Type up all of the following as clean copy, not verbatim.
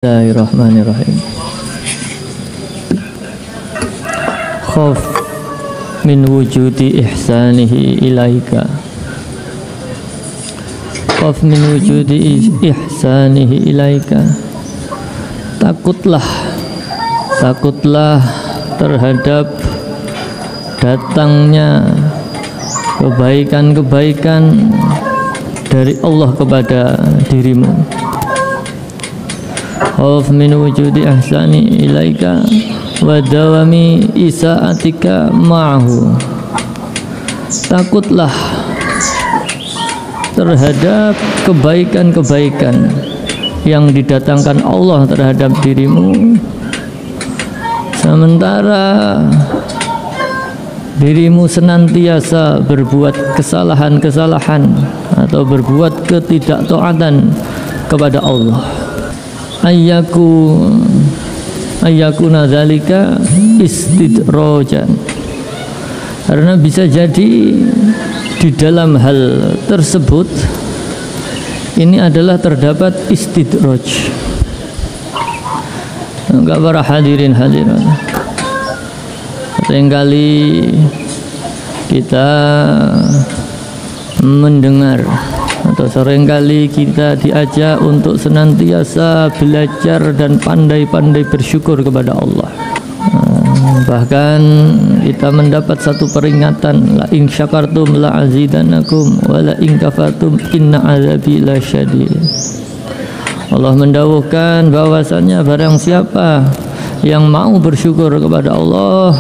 Bismillahirrahmanirrahim. Khaf min wujudi ihsanihi ilaika. Khaf min wujudi ihsanihi ilaika. Takutlah terhadap datangnya kebaikan-kebaikan dari Allah kepada dirimu. Khaf min wujudi ihsani ilaika wa dawami isaatika ma'ahu. Takutlah terhadap kebaikan-kebaikan yang didatangkan Allah terhadap dirimu, sementara dirimu senantiasa berbuat kesalahan-kesalahan atau berbuat ketidaktaatan kepada Allah. Ayyakuna dzalika istidrajan, karena bisa jadi di dalam hal tersebut ini adalah terdapat istidraj. Enggak para hadirin hadirat, seringkali kita mendengar atau seringkali kita diajak untuk senantiasa belajar dan pandai-pandai bersyukur kepada Allah. Bahkan kita mendapat satu peringatan, la in syakartum la azidannakum wa la in kafartum inna azabi lasyadid. Allah mendawuhkan bahwasanya barang siapa yang mau bersyukur kepada Allah,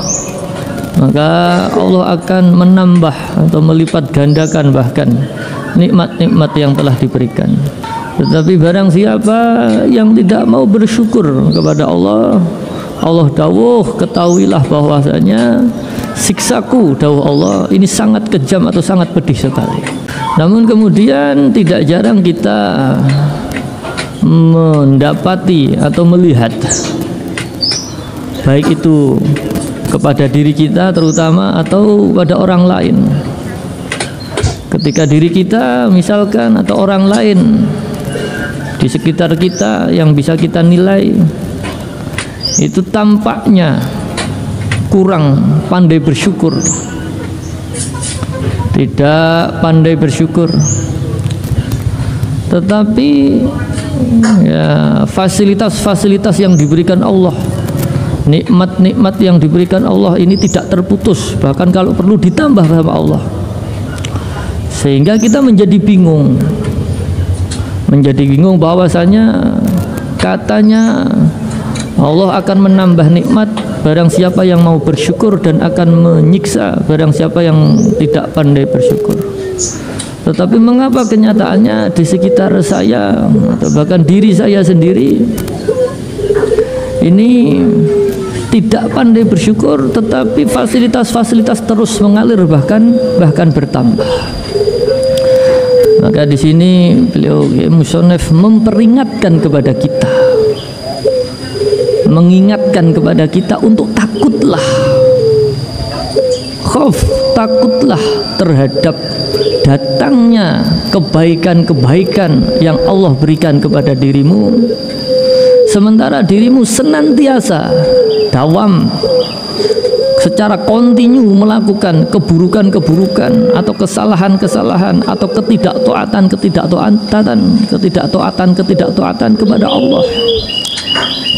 maka Allah akan menambah atau melipat gandakan bahkan nikmat-nikmat yang telah diberikan. Tetapi barang siapa yang tidak mau bersyukur kepada Allah, Allah dawuh, ketahuilah bahwasanya siksaku, dawuh Allah, ini sangat kejam atau sangat pedih sekali. Namun kemudian tidak jarang kita mendapati atau melihat, baik itu kepada diri kita terutama atau pada orang lain. Ketika diri kita misalkan atau orang lain di sekitar kita yang bisa kita nilai itu tampaknya kurang pandai bersyukur, tidak pandai bersyukur, tetapi ya fasilitas-fasilitas yang diberikan Allah, nikmat-nikmat yang diberikan Allah ini tidak terputus, bahkan kalau perlu ditambah sama Allah. Sehingga kita menjadi bingung bahwasanya katanya Allah akan menambah nikmat barang siapa yang mau bersyukur dan akan menyiksa barang siapa yang tidak pandai bersyukur. Tetapi mengapa kenyataannya di sekitar saya atau bahkan diri saya sendiri ini tidak pandai bersyukur, tetapi fasilitas-fasilitas terus mengalir bahkan bertambah. Maka di sini beliau musannif memperingatkan kepada kita, mengingatkan kepada kita untuk takutlah, khauf, takutlah terhadap datangnya kebaikan-kebaikan yang Allah berikan kepada dirimu, sementara dirimu senantiasa dawam secara kontinu melakukan keburukan-keburukan atau kesalahan-kesalahan atau ketidaktaatan kepada Allah.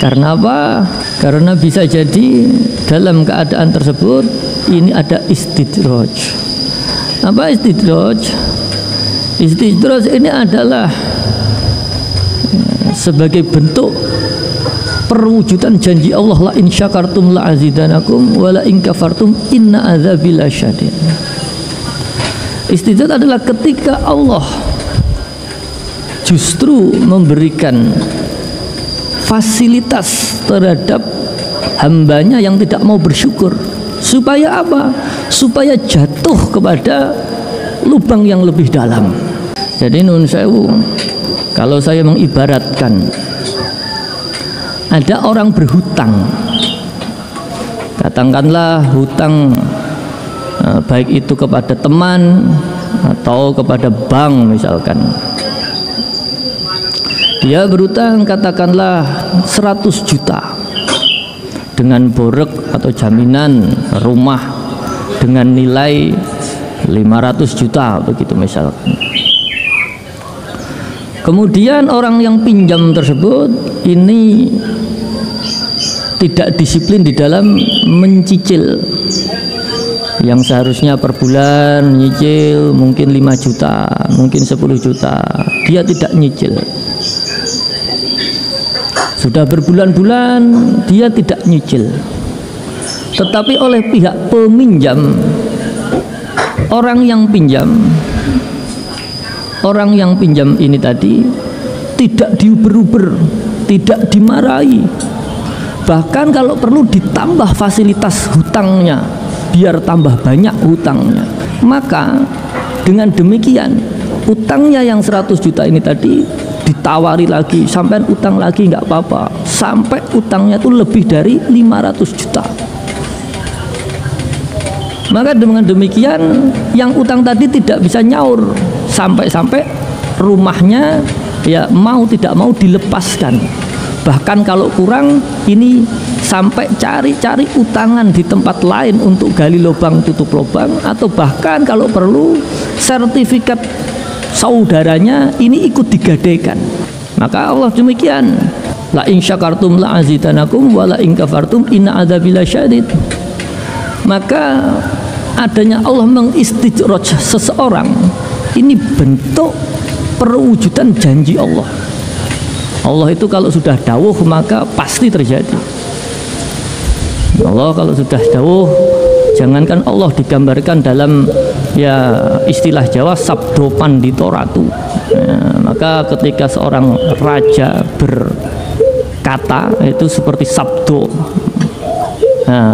Karena apa? Karena bisa jadi dalam keadaan tersebut ini ada istidraj. Apa istidraj? Istidraj ini adalah sebagai bentuk perwujudan janji Allah, la in syakartum la azidanakum wa la in kafartum inna azabi lasyadid. Istidraj adalah ketika Allah justru memberikan fasilitas terhadap hambanya yang tidak mau bersyukur. Supaya apa? Supaya jatuh kepada lubang yang lebih dalam. Jadi nun sewu, kalau saya mengibaratkan, ada orang berhutang, katakanlah hutang baik itu kepada teman atau kepada bank misalkan. Dia berutang katakanlah 100 juta dengan borek atau jaminan rumah dengan nilai 500 juta begitu misalkan. Kemudian orang yang pinjam tersebut ini tidak disiplin di dalam mencicil, yang seharusnya per bulan nyicil mungkin 5 juta, mungkin 10 juta, dia tidak nyicil. Sudah berbulan-bulan dia tidak nyicil. Tetapi oleh pihak peminjam, orang yang pinjam ini tadi tidak diuber-uber, tidak dimarahi. Bahkan kalau perlu ditambah fasilitas hutangnya biar tambah banyak hutangnya. Maka dengan demikian utangnya yang 100 juta ini tadi ditawari lagi, sampai utang lagi nggak apa-apa, sampai utangnya itu lebih dari 500 juta. Maka dengan demikian yang utang tadi tidak bisa nyaur, sampai-sampai rumahnya ya mau tidak mau dilepaskan. Bahkan kalau kurang ini sampai cari-cari utangan di tempat lain untuk gali lubang tutup lubang, atau bahkan kalau perlu sertifikat saudaranya ini ikut digadaikan. Maka Allah demikian, la in syakartum la azidanakum wa la in kafartum inna adzabi lasyadid. Maka adanya Allah mengistijraj seseorang ini bentuk perwujudan janji Allah. Allah itu kalau sudah dawuh maka pasti terjadi. Allah kalau sudah dawuh, jangankan Allah digambarkan dalam ya istilah Jawa sabdo pandito ratu. Maka ketika seorang raja berkata itu seperti sabdo,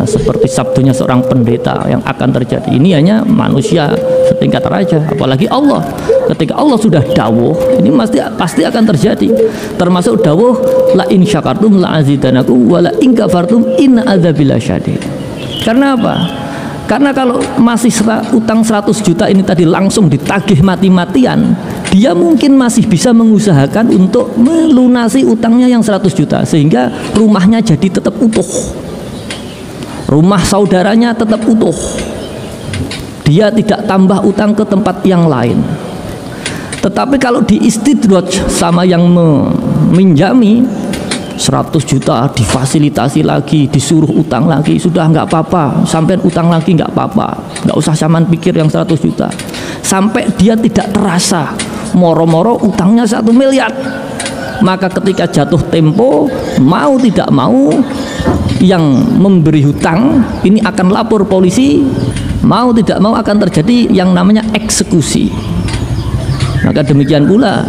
seperti sabdonya seorang pendeta yang akan terjadi. Ini hanya manusia setingkat raja, apalagi Allah. Ketika Allah sudah dawuh, ini pasti akan terjadi. Termasuk dawuh la in syakartum la azidanakum wa la in kafartum inna adzabi lasyadid. Karena apa? Karena kalau masih utang 100 juta ini tadi langsung ditagih mati-matian, dia mungkin masih bisa mengusahakan untuk melunasi utangnya yang 100 juta sehingga rumahnya jadi tetap utuh. Rumah saudaranya tetap utuh. Dia tidak tambah utang ke tempat yang lain. Tetapi kalau diistidraj sama yang meminjami 100 juta difasilitasi lagi, disuruh utang lagi, sudah nggak apa-apa, sampai utang lagi nggak apa-apa, nggak usah zaman pikir yang 100 juta, sampai dia tidak terasa moro-moro utangnya 1 miliar. Maka ketika jatuh tempo, mau tidak mau yang memberi hutang ini akan lapor polisi, mau tidak mau akan terjadi yang namanya eksekusi. Maka demikian pula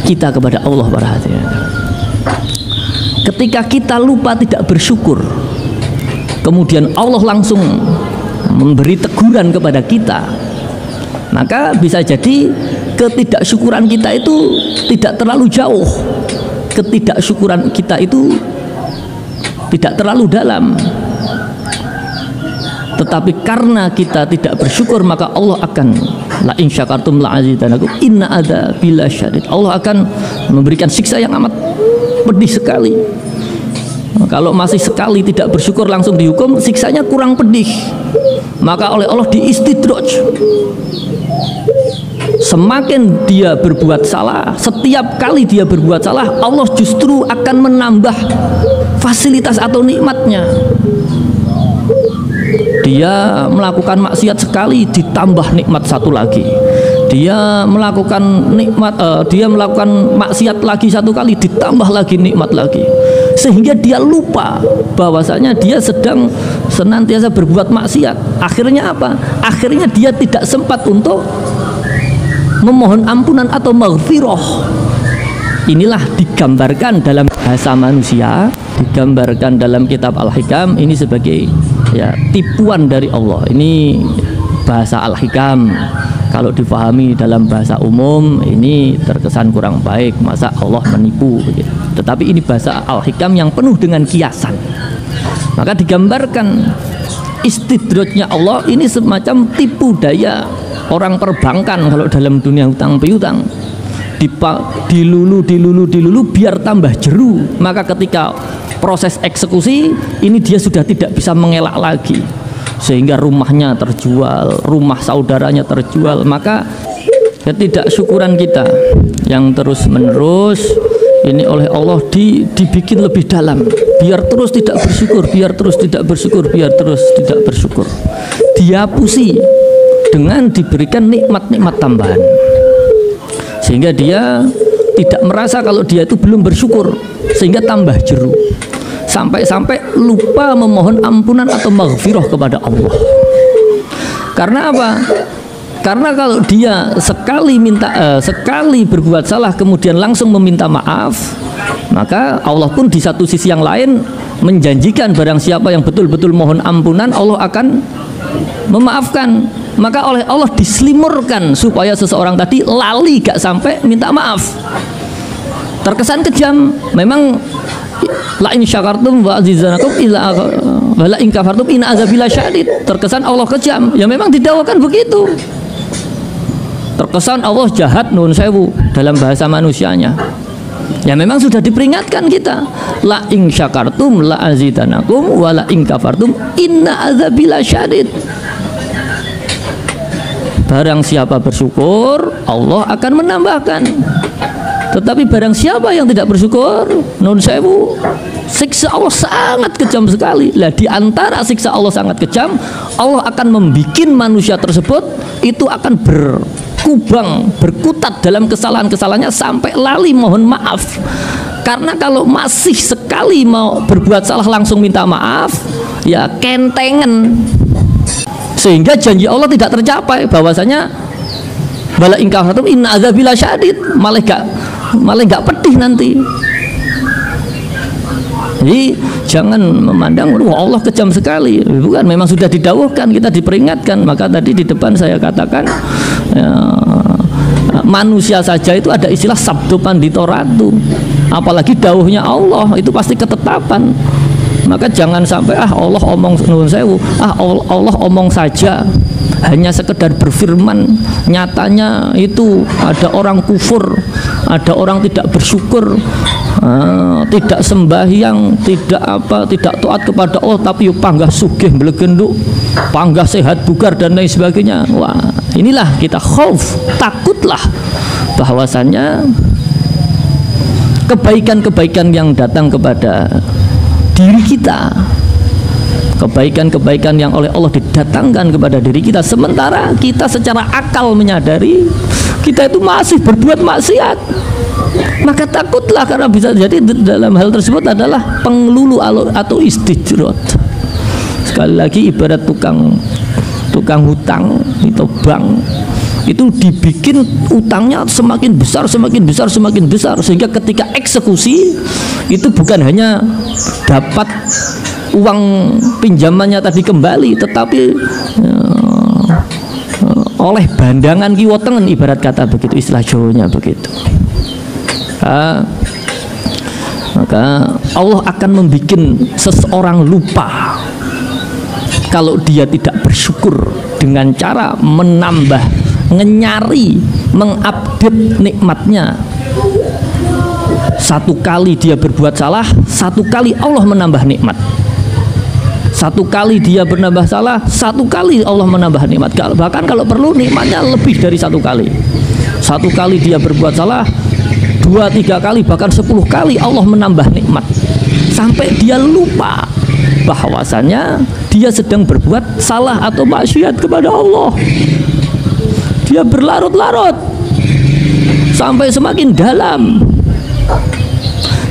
kita kepada Allah para hadirin. Ketika kita lupa tidak bersyukur, kemudian Allah langsung memberi teguran kepada kita, maka bisa jadi ketidaksyukuran kita itu tidak terlalu jauh, ketidaksyukuran kita itu tidak terlalu dalam. Tetapi karena kita tidak bersyukur, maka Allah akan la in syakartum la azidanakum inna adzabi lasyadid. Allah akan memberikan siksa yang amat pedih sekali. Kalau masih sekali tidak bersyukur langsung dihukum, siksanya kurang pedih. Maka oleh Allah diistidraj. Semakin dia berbuat salah, setiap kali dia berbuat salah, Allah justru akan menambah fasilitas atau nikmatnya. Dia melakukan maksiat sekali, ditambah nikmat satu lagi. Dia melakukan maksiat lagi satu kali, ditambah lagi nikmat lagi. Sehingga dia lupa bahwasanya dia sedang senantiasa berbuat maksiat. Akhirnya apa? Akhirnya dia tidak sempat untuk memohon ampunan atau maghfirah. Inilah digambarkan dalam bahasa manusia, digambarkan dalam kitab Al-Hikam ini sebagai ya tipuan dari Allah. Ini bahasa Al-Hikam. Kalau difahami dalam bahasa umum ini terkesan kurang baik, masa Allah menipu begitu. Tetapi ini bahasa Al-Hikam yang penuh dengan kiasan. Maka digambarkan istidrajnya Allah ini semacam tipu daya orang perbankan kalau dalam dunia hutang piutang. dilulu biar tambah jeru. Maka ketika proses eksekusi ini dia sudah tidak bisa mengelak lagi, sehingga rumahnya terjual, rumah saudaranya terjual. Maka ketidaksyukuran kita yang terus menerus ini oleh Allah dibikin lebih dalam, biar terus tidak bersyukur, biar terus tidak bersyukur, biar terus tidak bersyukur. Dihapusi dengan diberikan nikmat-nikmat tambahan, sehingga dia tidak merasa kalau dia itu belum bersyukur, sehingga tambah jeru, sampai-sampai lupa memohon ampunan atau maghfirah kepada Allah. Karena apa? Karena kalau dia sekali berbuat salah kemudian langsung meminta maaf, maka Allah pun di satu sisi yang lain menjanjikan barang siapa yang betul-betul mohon ampunan, Allah akan memaafkan. Maka oleh Allah diselimurkan supaya seseorang tadi lali gak sampai minta maaf. Terkesan kejam, memang la in syakartum wa azizanakum illa wa la in kafartum inna azabi lasyadid. Terkesan Allah kejam, ya memang didakwakan begitu. Terkesan Allah jahat nun sewu dalam bahasa manusianya. Ya memang sudah diperingatkan kita. La in syakartum la azidanakum wa la in kafartum inna azabi lasyadid. Barang siapa bersyukur, Allah akan menambahkan. Tetapi barang siapa yang tidak bersyukur, nun sewu, siksa Allah sangat kejam sekali. Lah di antara siksa Allah sangat kejam, Allah akan membuat manusia tersebut itu akan berkutat dalam kesalahan-kesalahannya sampai lali mohon maaf. Karena kalau masih sekali mau berbuat salah langsung minta maaf, ya kentengan, sehingga janji Allah tidak tercapai, bahwasanya bala ingkafatum inna azabi lasyadid, malah enggak pedih nanti. Jadi jangan memandang Allah kejam sekali, bukan, memang sudah didawuhkan, kita diperingatkan. Maka tadi di depan saya katakan manusia saja itu ada istilah sabdo pandito ratu, apalagi dawuhnya Allah itu pasti ketetapan. Maka jangan sampai Allah omong nuwun sewu, Allah omong saja, hanya sekedar berfirman, nyatanya itu ada orang kufur, ada orang tidak bersyukur, tidak sembahyang, tidak taat kepada Allah, tapi panggah sugih belegenduk, panggah sehat bugar dan lain sebagainya. Wah, inilah kita khauf, takutlah bahwasannya kebaikan-kebaikan yang datang kepada diri kita, kebaikan-kebaikan yang oleh Allah didatangkan kepada diri kita, sementara kita secara akal menyadari kita itu masih berbuat maksiat. Maka takutlah, karena bisa jadi dalam hal tersebut adalah pengelulu atau istijrot. Sekali lagi ibarat tukang hutang itu bank, itu dibikin utangnya semakin besar, sehingga ketika eksekusi itu bukan hanya dapat uang pinjamannya tadi kembali, tetapi oleh bandangan kiwa tengen, ibarat kata begitu, istilah Jawanya begitu. Maka Allah akan membuat seseorang lupa kalau dia tidak bersyukur dengan cara menambah, ngenyari, mengupdate nikmatnya. Satu kali dia berbuat salah, satu kali Allah menambah nikmat. Satu kali dia bernambah salah, satu kali Allah menambah nikmat. Bahkan kalau perlu nikmatnya lebih dari satu kali. Satu kali dia berbuat salah, 2-3 kali, bahkan 10 kali Allah menambah nikmat, sampai dia lupa bahwasannya dia sedang berbuat salah atau maksiat kepada Allah. Dia berlarut-larut sampai semakin dalam,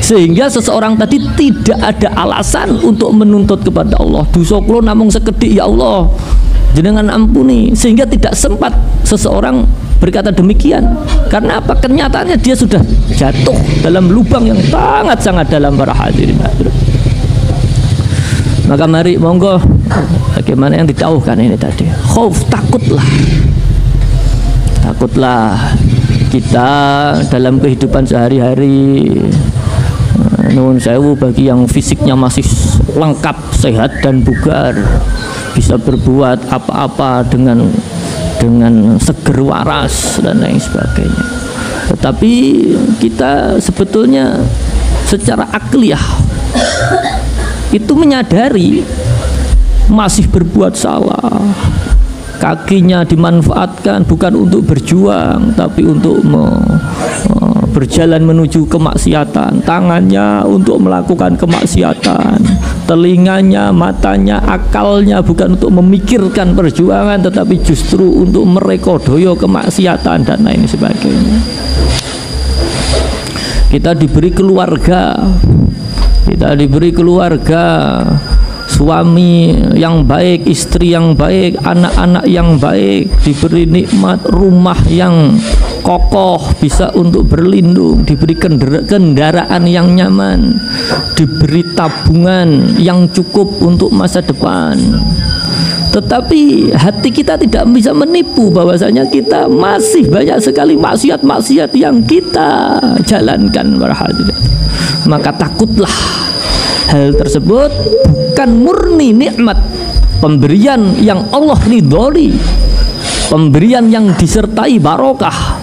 sehingga seseorang tadi tidak ada alasan untuk menuntut kepada Allah. Dosa kula namung sekedhik, ya Allah jenengan ampuni, sehingga tidak sempat seseorang berkata demikian. Karena apa? Kenyataannya dia sudah jatuh dalam lubang yang sangat-sangat dalam, para hadirin. Maka mari monggo, bagaimana yang didawuhkan ini tadi, khauf, takutlah kita dalam kehidupan sehari-hari. Nuwun sewu, bagi yang fisiknya masih lengkap, sehat dan bugar, bisa berbuat apa-apa dengan seger waras dan lain sebagainya. Tetapi kita sebetulnya secara akliyah itu menyadari masih berbuat salah. Kakinya dimanfaatkan bukan untuk berjuang, tapi untuk berjalan menuju kemaksiatan. Tangannya untuk melakukan kemaksiatan. Telinganya, matanya, akalnya bukan untuk memikirkan perjuangan, tetapi justru untuk merekodoyo kemaksiatan dan lain sebagainya. Kita diberi keluarga, suami yang baik, istri yang baik, anak-anak yang baik, diberi nikmat rumah yang kokoh, bisa untuk berlindung, diberi kendaraan yang nyaman, diberi tabungan yang cukup untuk masa depan. Tetapi hati kita tidak bisa menipu bahwasanya kita masih banyak sekali maksiat-maksiat yang kita jalankan, para hadirin. Maka takutlah hal tersebut bukan murni nikmat, pemberian yang Allah ridhoi, pemberian yang disertai barokah,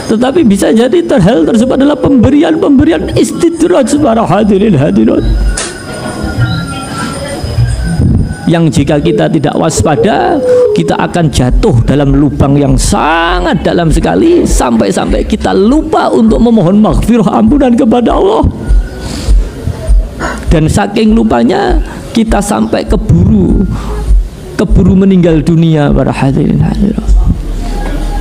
tetapi bisa jadi hal tersebut adalah pemberian istidraj, para hadirin hadirat, yang jika kita tidak waspada, kita akan jatuh dalam lubang yang sangat dalam sekali, sampai-sampai kita lupa untuk memohon maghfirah, ampunan kepada Allah. Dan saking lupanya kita sampai keburu meninggal dunia, para hadirin hadirat.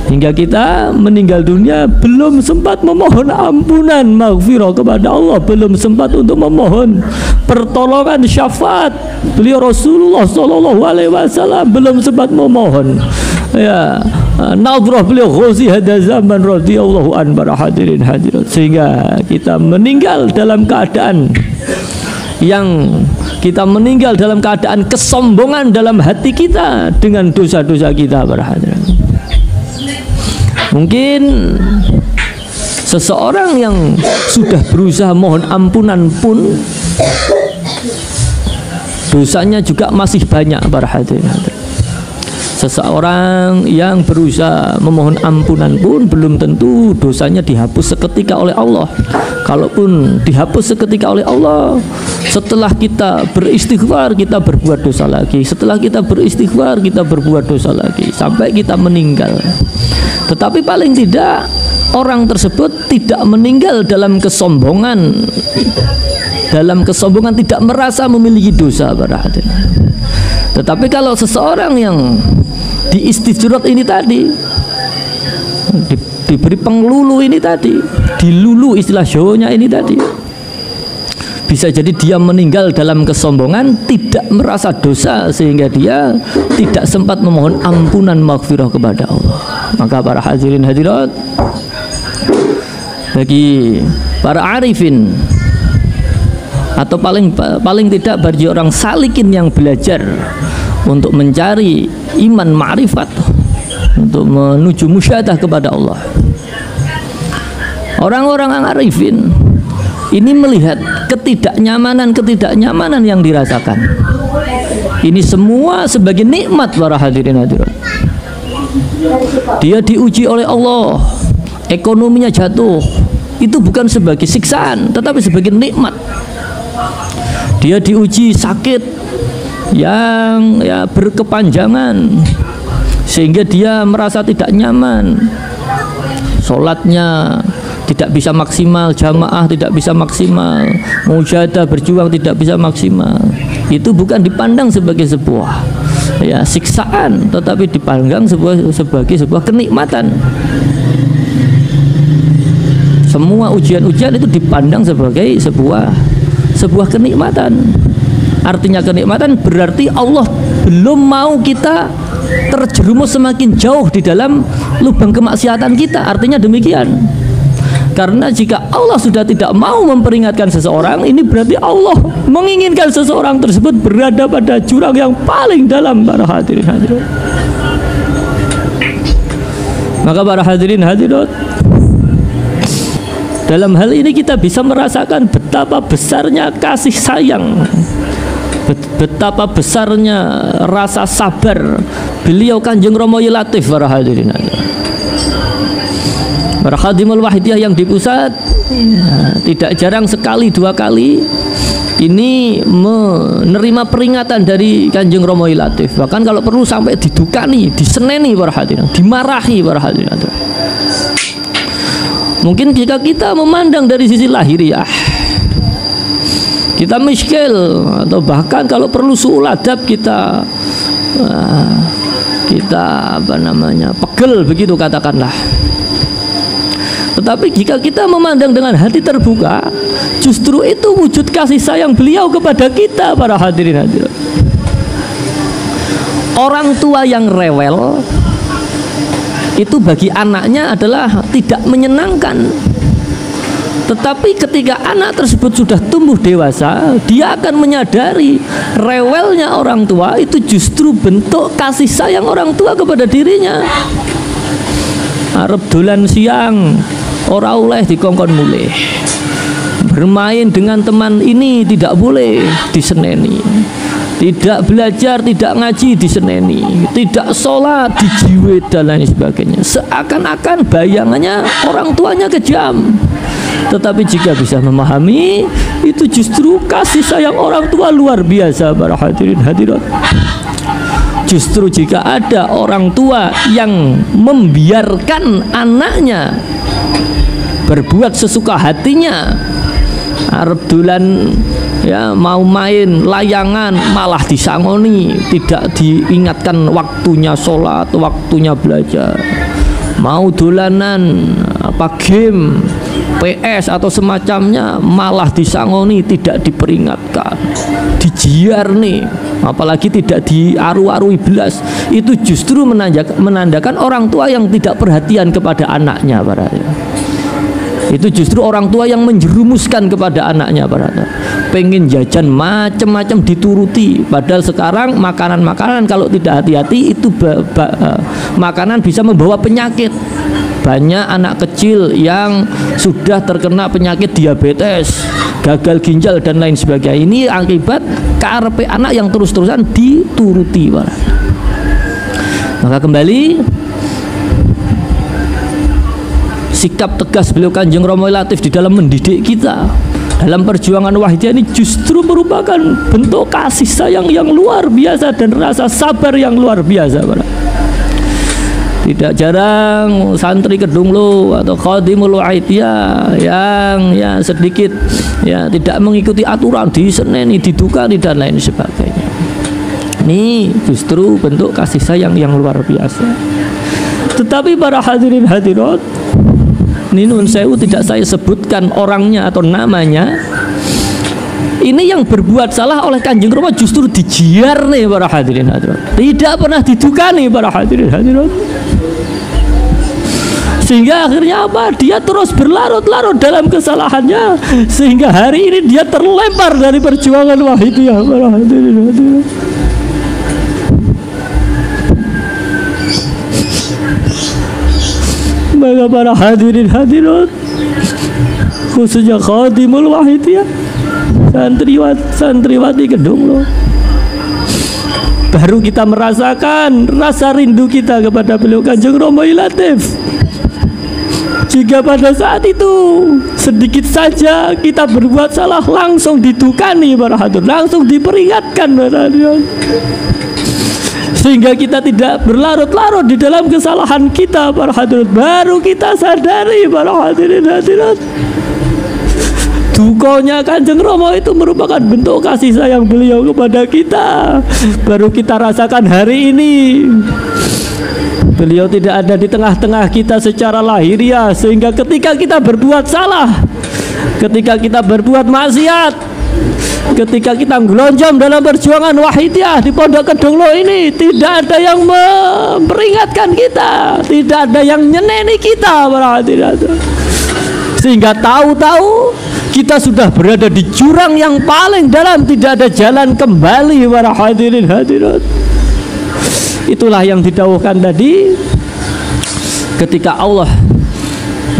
Hingga kita meninggal dunia belum sempat memohon ampunan maghfirah kepada Allah, belum sempat untuk memohon pertolongan syafaat beliau Rasulullah sallallahu alaihi wasallam, belum sempat memohon ya nadrah beliau Ghazi hada zaman radhiyallahu an, para hadirin hadirat. Sehingga kita meninggal dalam keadaan kesombongan dalam hati kita dengan dosa-dosa kita, para hadirin. Mungkin seseorang yang sudah berusaha mohon ampunan pun dosanya juga masih banyak, para hadirin. Seseorang yang berusaha memohon ampunan pun belum tentu dosanya dihapus seketika oleh Allah. Kalaupun dihapus seketika oleh Allah, setelah kita beristighfar kita berbuat dosa lagi, setelah kita beristighfar kita berbuat dosa lagi, sampai kita meninggal. Tetapi paling tidak orang tersebut tidak meninggal dalam kesombongan, tidak merasa memiliki dosa, para hadirin. Tetapi kalau seseorang yang diistijrat ini tadi, diberi penglulu ini tadi, dilulu istilah Jawanya ini tadi, bisa jadi dia meninggal dalam kesombongan, tidak merasa dosa, sehingga dia tidak sempat memohon ampunan maghfirah kepada Allah. Maka para hadirin hadirat, bagi para arifin, atau paling tidak bagi orang salikin yang belajar untuk mencari iman ma'rifat, untuk menuju musyahadah kepada Allah, orang-orang arifin ini melihat ketidaknyamanan yang dirasakan. Ini semua sebagai nikmat, para hadirin hadirat. Dia diuji oleh Allah, ekonominya jatuh, itu bukan sebagai siksaan, tetapi sebagai nikmat. Dia diuji sakit yang berkepanjangan, sehingga dia merasa tidak nyaman, sholatnya tidak bisa maksimal, jamaah tidak bisa maksimal, mujahadah berjuang tidak bisa maksimal. Itu bukan dipandang sebagai sebuah siksaan, tetapi dipandang sebagai sebuah kenikmatan. Semua ujian-ujian itu dipandang sebagai sebuah kenikmatan. Artinya kenikmatan berarti Allah belum mau kita terjerumus semakin jauh di dalam lubang kemaksiatan kita. Artinya demikian. Karena jika Allah sudah tidak mau memperingatkan seseorang, ini berarti Allah menginginkan seseorang tersebut berada pada jurang yang paling dalam, para hadirin hadirat. Maka para hadirin hadirat, dalam hal ini kita bisa merasakan betapa besarnya kasih sayang, betapa besarnya rasa sabar beliau Kanjeng Rama Latif, para hadirin hadirat. Para khadimul wahidiyah yang di pusat tidak jarang sekali 2 kali ini menerima peringatan dari Kanjeng Romo Latif. Bahkan kalau perlu sampai didukani, diseneni para hadirin, dimarahi para hadirin. Mungkin jika kita memandang dari sisi lahiriah, kita miskil, atau bahkan kalau perlu suul adab kita pegel begitu katakanlah. Tetapi jika kita memandang dengan hati terbuka, justru itu wujud kasih sayang beliau kepada kita para hadirin hadirat. Orang tua yang rewel itu bagi anaknya adalah tidak menyenangkan. Tetapi ketika anak tersebut sudah tumbuh dewasa, dia akan menyadari rewelnya orang tua itu justru bentuk kasih sayang orang tua kepada dirinya. Arep dolan siang ora oleh dikongkon mulih. Bermain dengan teman ini tidak boleh, diseneni. Tidak belajar, tidak ngaji, diseneni. Tidak sholat, dijiwit dan lain sebagainya. Seakan-akan bayangannya orang tuanya kejam. Tetapi jika bisa memahami, itu justru kasih sayang orang tua luar biasa para hadirin hadirat. Justru jika ada orang tua yang membiarkan anaknya berbuat sesuka hatinya, arep dolan ya, mau main layangan malah disangoni, tidak diingatkan waktunya sholat, waktunya belajar, mau dolanan game PS atau semacamnya malah disangoni, tidak diperingatkan, dijiar nih, apalagi tidak diaru-arui belas. Itu justru menandakan orang tua yang tidak perhatian kepada anaknya para. Itu justru orang tua yang menjerumuskan kepada anaknya para. Pengen jajan macam-macam dituruti, padahal sekarang makanan-makanan kalau tidak hati-hati itu makanan bisa membawa penyakit. Banyak anak kecil yang sudah terkena penyakit diabetes, gagal ginjal dan lain sebagainya. Ini akibat karepe anak yang terus-terusan dituruti para. Maka kembali sikap tegas beliau Kanjeng Romo Latif di dalam mendidik kita dalam perjuangan wahidiyah ini justru merupakan bentuk kasih sayang yang luar biasa dan rasa sabar yang luar biasa para. Tidak jarang santri kedunglo atau khadimul wahidiyah yang ya sedikit ya tidak mengikuti aturan, diseneni, didukani dan lain sebagainya. Ini justru bentuk kasih sayang yang luar biasa. Tetapi para hadirin hadirat, ini nun sewu tidak saya sebutkan orangnya atau namanya. Ini yang berbuat salah oleh Kanjeng Romo justru dijiar nih para hadirin hadirat. Tidak pernah didukani para hadirin hadirat. Sehingga akhirnya apa? Dia terus berlarut-larut dalam kesalahannya, sehingga hari ini dia terlempar dari perjuangan wahidiyah para hadirin hadirat. Maka para hadirin hadirat, khususnya khadimul wahidiyah, santriwati kedunglo, baru kita merasakan rasa rindu kita kepada beliau Kanjeng Romo Latif. Jika pada saat itu sedikit saja kita berbuat salah, langsung didukani para hadirin, langsung diperingatkan para hadirin, sehingga kita tidak berlarut-larut di dalam kesalahan kita para hadirin. Baru kita sadari para hadirin hadirat, dukonya Kanjeng Romo itu merupakan bentuk kasih sayang beliau kepada kita. Baru kita rasakan hari ini beliau tidak ada di tengah-tengah kita secara lahiriah, sehingga ketika kita berbuat salah, ketika kita berbuat maksiat, ketika kita gelonjom dalam perjuangan wahidiyah di Pondok Kedunglo ini, tidak ada yang memperingatkan kita, tidak ada yang nyeneni kita para hadirat. Sehingga tahu-tahu kita sudah berada di jurang yang paling dalam, tidak ada jalan kembali para hadirin hadirat. Itulah yang didawuhkan tadi ketika Allah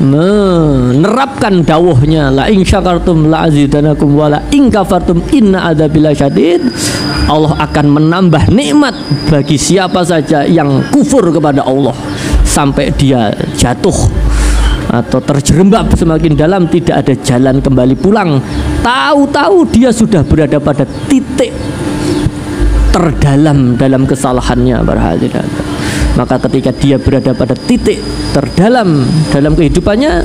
menerapkan dawuhnya, la in syakartum la azidanakum wa la in kafartum inna adzabi lasyadid. Allah akan menambah nikmat bagi siapa saja yang kufur kepada Allah sampai dia jatuh atau terjerembab semakin dalam, tidak ada jalan kembali pulang. Tahu-tahu dia sudah berada pada titik terdalam dalam kesalahannya, para hadirin. Maka ketika dia berada pada titik terdalam dalam kehidupannya,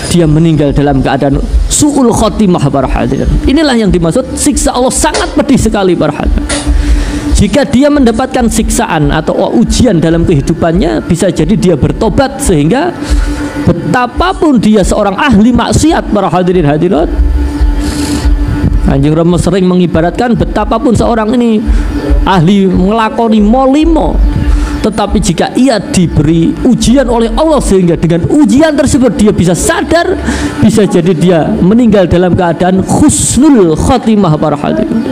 dia meninggal dalam keadaan su'ul khotimah, para hadirin. Inilah yang dimaksud siksa Allah sangat pedih sekali, para hadirin. Jika dia mendapatkan siksaan atau ujian dalam kehidupannya, bisa jadi dia bertobat, sehingga betapapun dia seorang ahli maksiat, para hadirin hadirat, Kanjeng Rama sering mengibaratkan betapapun seorang ini ahli melakoni molimo, tetapi jika ia diberi ujian oleh Allah sehingga dengan ujian tersebut dia bisa sadar, bisa jadi dia meninggal dalam keadaan husnul khotimah, para hadirin.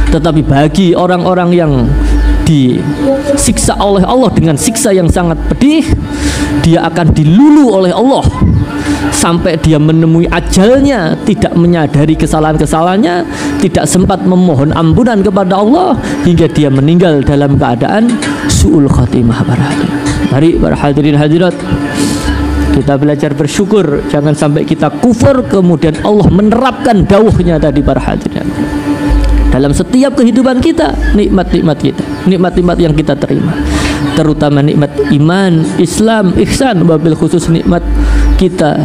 Tetapi bagi orang-orang yang disiksa oleh Allah dengan siksa yang sangat pedih, dia akan dilulu oleh Allah sampai dia menemui ajalnya, tidak menyadari kesalahan-kesalahannya, tidak sempat memohon ampunan kepada Allah, hingga dia meninggal dalam keadaan su'ul khatimah, para hadirin. Mari para hadirin hadirat, kita belajar bersyukur, jangan sampai kita kufur kemudian Allah menerapkan dawuhnya tadi, para hadirin. Dalam setiap kehidupan kita, nikmat-nikmat kita, nikmat-nikmat yang kita terima, terutama nikmat iman, Islam, ihsan, wabil khusus nikmat kita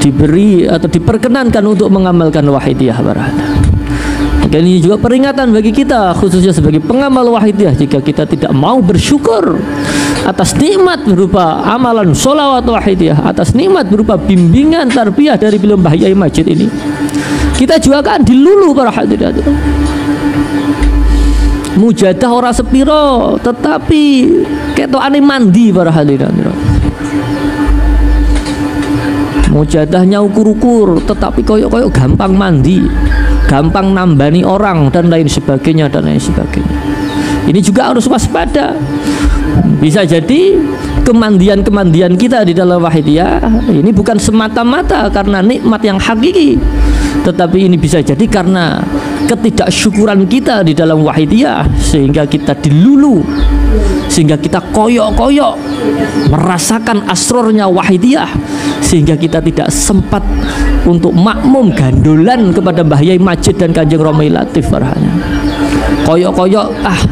diberi atau diperkenankan untuk mengamalkan wahidiyah, para hadirin. Dan ini juga peringatan bagi kita, khususnya sebagai pengamal wahidiyah, jika kita tidak mau bersyukur atas nikmat berupa amalan sholawat wahidiyah, atas nikmat berupa bimbingan tarbiyah dari beliau Mbah Yai Majid ini, kita juga akan dilulu, para hadirin. Mujadah ora sepiro, tetapi ketokane mandi, para hadirin. Mujadahnya ukur-ukur, tetapi koyok-koyok gampang mandi, gampang nambani orang, dan lain sebagainya, dan lain sebagainya. Ini juga harus waspada. Bisa jadi kemandian-kemandian kita di dalam wahidiyah ini bukan semata-mata karena nikmat yang hakiki, tetapi ini bisa jadi karena ketidaksyukuran kita di dalam wahidiyah, sehingga kita dilulu, sehingga kita koyok-koyok merasakan asrornya wahidiyah, sehingga kita tidak sempat untuk makmum gandolan kepada Mbah Yai Majid dan Kanjeng Romi Latif, farhanya. Koyok-koyok,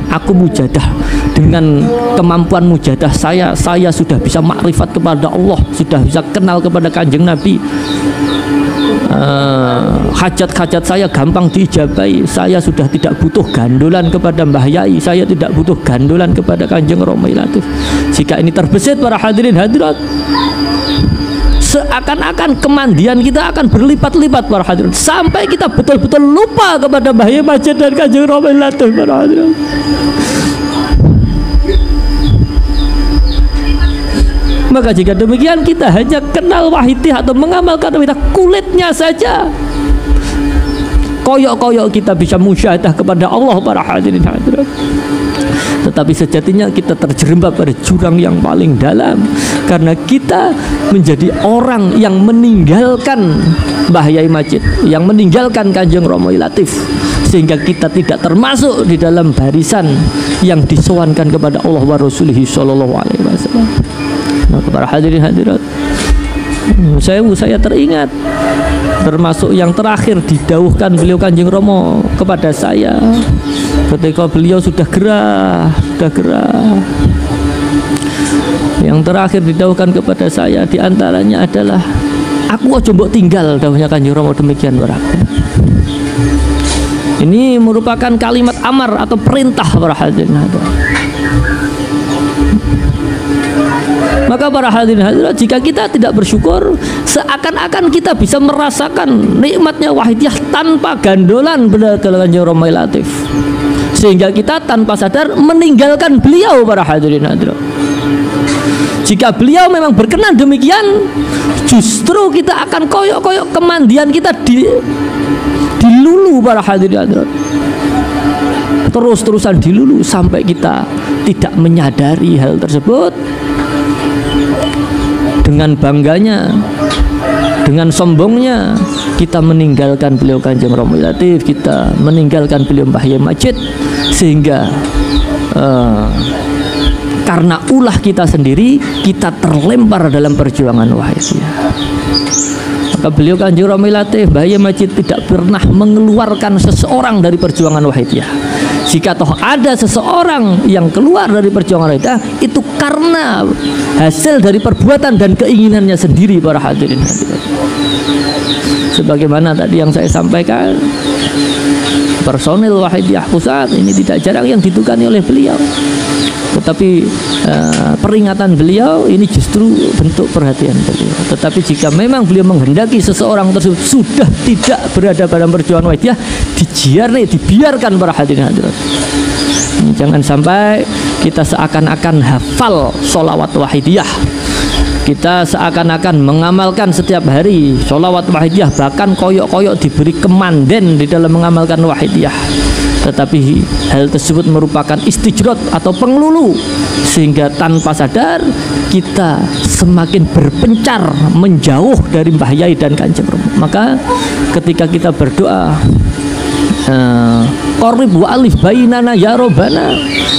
aku mujadah, dengan kemampuan mujadah saya sudah bisa makrifat kepada Allah, sudah bisa kenal kepada Kanjeng Nabi, hajat-hajat saya gampang diijabai, saya sudah tidak butuh gandolan kepada Mbah Yai, saya tidak butuh gandolan kepada Kanjeng Romi Latif. Jika ini terbesit, para hadirin hadirat, seakan-akan kemandian kita akan berlipat-lipat, para hadirin, sampai kita betul-betul lupa kepada Mbah Yai Majid dan Kanjeng Romi Latif, para hadirin. Maka jika demikian, kita hanya kenal wahidiyah atau mengamalkan wahidiyah kulitnya saja, koyok-koyok kita bisa musyahadah kepada Allah, para hadirin hadirat. Tetapi sejatinya kita terjerembab pada jurang yang paling dalam, karena kita menjadi orang yang meninggalkan Mbah Yai Majid, yang meninggalkan Kanjeng Romi Latif, sehingga kita tidak termasuk di dalam barisan yang disowankan kepada Allah wa Rasulihi sallallahu alaihi wasallam. Para hadirin hadirat, saya teringat termasuk yang terakhir didawuhkan beliau Kanjeng Romo kepada saya ketika beliau sudah gerah. Yang terakhir didawuhkan kepada saya diantaranya adalah, aku ojo mbok tinggal, dawuhnya Kanjeng Romo demikian, para hadirin. Ini merupakan kalimat amar atau perintah, para hadirin hadirat. Maka para hadirin hadirat, jika kita tidak bersyukur, seakan-akan kita bisa merasakan nikmatnya wahidiyah tanpa gandolan benar Kanjeng Romi Latif, sehingga kita tanpa sadar meninggalkan beliau, para hadirin hadirat. Jika beliau memang berkenan demikian, justru kita akan koyok-koyok kemandian kita dilulu, para hadirin hadirat. Terus-terusan dilulu sampai kita tidak menyadari hal tersebut. Dengan bangganya, dengan sombongnya, kita meninggalkan beliau Kanjeng Romi Latif, kita meninggalkan beliau Mbah Yai Majid, sehingga karena ulah kita sendiri kita terlempar dalam perjuangan wahidiyah. Maka beliau Kanjeng Romi Latih Bahaya Majid tidak pernah mengeluarkan seseorang dari perjuangan wahidiyah. Jika toh ada seseorang yang keluar dari perjuangan wahidiyah, itu karena hasil dari perbuatan dan keinginannya sendiri para hadirin hadirat. Sebagaimana tadi yang saya sampaikan, personil wahidiyah pusat ini tidak jarang yang ditukani oleh beliau. Tetapi peringatan beliau ini justru bentuk perhatian beliau. Tetapi jika memang beliau menghendaki seseorang tersebut sudah tidak berada dalam perjuangan wahidiyah, dibiarkan para hadirin hadirat. Jangan sampai kita seakan-akan hafal sholawat wahidiyah, kita seakan-akan mengamalkan setiap hari sholawat wahidiyah, bahkan koyok-koyok diberi kemanden di dalam mengamalkan wahidiyah. Tetapi hal tersebut merupakan istijrot atau pengelulu, sehingga tanpa sadar kita semakin berpencar menjauh dari Mbah Yai dan Kanjeng Romo. Maka ketika kita berdoa Qorib wa alif bainana ya Robbana,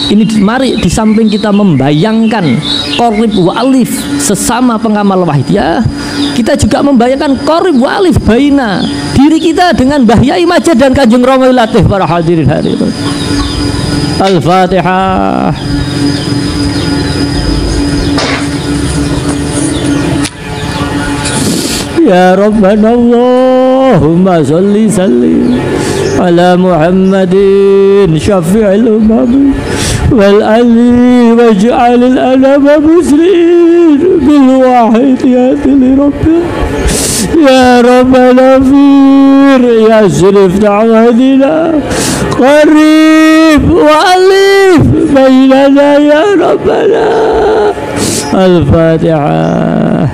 ini mari di samping kita membayangkan Qorib wa alif sesama pengamal wahidiyah, kita juga membayangkan Qorib wa alif baina diri kita dengan Mbah Yai Majid dan Kanjeng Romo Latih para hadirin hadirat. Al-Fatihah. Ya Rabbana Allahumma salli sallim ala Muhammadin syafi'il umam wal ali waj'alil anama muslimin bil wahidiyati li rabbih ya Rabbana fir ya sirif ta'wadina qarib wa alif bainana ya Rabbana. Al-Fatihah.